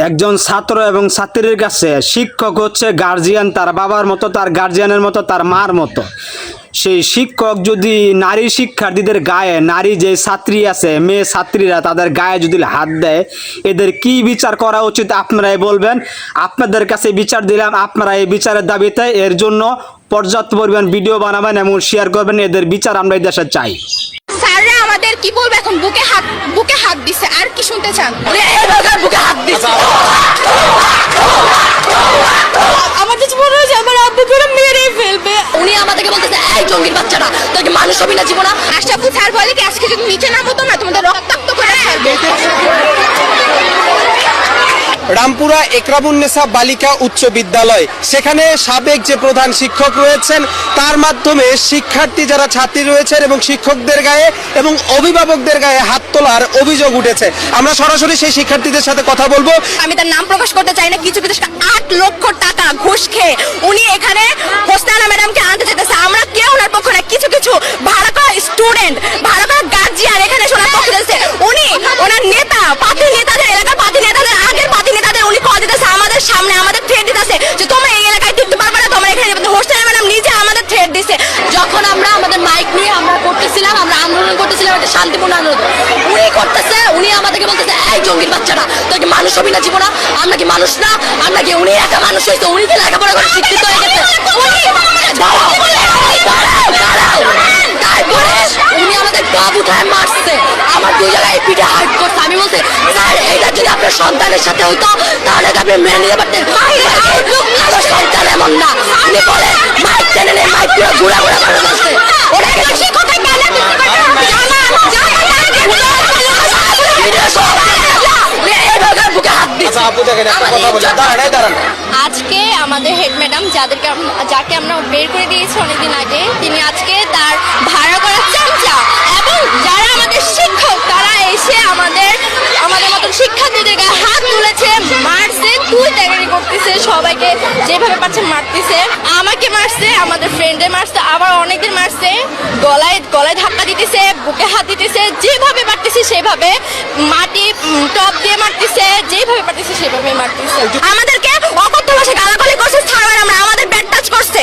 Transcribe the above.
একজন ছাত্র এবং ছাত্রীর কাছে শিক্ষক হচ্ছে গার্জিয়ান, তার বাবার মতো, তার গার্জিয়ানের মতো, তার মার মতো। সেই শিক্ষক যদি নারী শিক্ষার্থীদের গায়ে, নারী যে ছাত্রী আছে, মেয়ে ছাত্রীরা তাদের গায়ে যদি হাত দেয়, এদের কি বিচার করা উচিত আপনারাই বলবেন। আপনাদের কাছে বিচার দিলাম, আপনারা এই বিচারের দাবিতে এর জন্য পর্যাপ্ত পরিমাণ ভিডিও বানাবেন এবং শেয়ার করবেন। এদের বিচার আমরা এই দেশে চাই। স্যাররা আমাদের কি বলবো এখন, বুকে হাত দিছে, আর কি শুনতে চান? বুকে হাত দিছে। আমাদের মনে হয় আমার আব্বুকে মেরেই ফেলবে। উনি আমাদেরকে বলতেছে এই জঙ্গির বাচ্চাটা, তোকে মানুষ হবি না জীবনা। আশরাফু স্যার বলে কি আজকে যদি নিচে নামতো না তোমাদের রক্তাক্ত করে ফেলবে। রামপুরা একরামুন্নেসা বালিকা উচ্চ বিদ্যালয়, সেখানে সাবেক যে প্রধান শিক্ষক রয়েছেন তার মাধ্যমে শিক্ষার্থী যারা ছাত্রী রয়েছেন এবং শিক্ষকদের গায়ে এবং অভিভাবকদের গায়ে হাত তোলার অভিযোগ উঠেছে। আমরা সরাসরি সেই শিক্ষার্থীদের সাথে কথা বলবো। আমি তার নাম প্রকাশ করতে চাই না। কিছু 8 লক্ষ টাকা ঘুষ খেয়ে উনি এখানে হোসনানা ম্যাডামকে আনতে যেতেছে। আমরা কেউ ওনার পক্ষ না, কিছু ভাড়া করা স্টুডেন্ট, ভাড়া করা গার্জিয়ান এখানে ওনার পক্ষ দিতেছে। উনি ওনার নেতা, পাতি নেতাদের, এলাকার পাতি নেতাদের, আগের পাতি নেতাদের উনি কল দিতেছে আমাদের সামনে, আমাদের থ্রেট দিতেছে যে তোমরা এই এলাকায় টিকতে পারবে না, তোমরা এখানে হোসনানা ম্যাডাম নিজে আমাদের থ্রেট দিছে। যখন আমরা আমাদের মাইক নিয়ে আমরা করতেছিলাম, আমরা আন্দোলন করতেছিলাম, একটা শান্তিপূর্ণ আন্দোলন, উনি করতেছে, উনি আমাদেরকে বলতেছে এই জঙ্গির বাচ্চাটা, তোকে মানুষ হবি না জীবনা। আমরা কি মানুষ না? আমরা কি উনি একা মানুষ হয়েছে? উনি কি লেখাপড়া করে শিক্ষিত হয়ে গেছে? তারপরে উনি আমাদের গাব উঠায় মারছে, আমার 2 জায়গায় পিঠে হাইট করছে। আমি বলছি স্যার এইটা যদি আপনার সন্তানের সাথে হইতো তাহলে আপনি মেনে নিতে পারতেন, আমার সন্তান এমন না। উনি বলে মাইক টেনে নেই, মাইক পুরো ঘুরা করে মারছে। ওনাকে কোথায় গেলে আজকে আমাদের হেড ম্যাডাম যাকে আমরা বের করে দিয়েছি অনেকদিন আগে, তিনি আজকে তার ভাড়া করা চামচা এবং যারা আমাদের শিক্ষক তারা এসে আমাদের মতন শিক্ষার্থীদের গায়ে হাত তুলেছে, মারছে, তুই ত্যাগারি করতেছে, সবাইকে যেভাবে পাচ্ছে মারতেছে। আমাকে মারছে, আমাদের ফ্রেন্ডে মারছে, আবার অনেকদের মারছে, গলায় ধাক্কা দিতেছে, বুকে হাত দিতেছে, যেভাবে পারতেছে সেভাবে মাটি টপ দিয়ে মারতেছে, যেভাবে পারতেছে সেভাবে মারতেছে। আমাদেরকে অকথ্য ভাষায় গালাগালি করছে, স্যার ম্যাডামরা আমাদের ব্যাড টাচ করছে।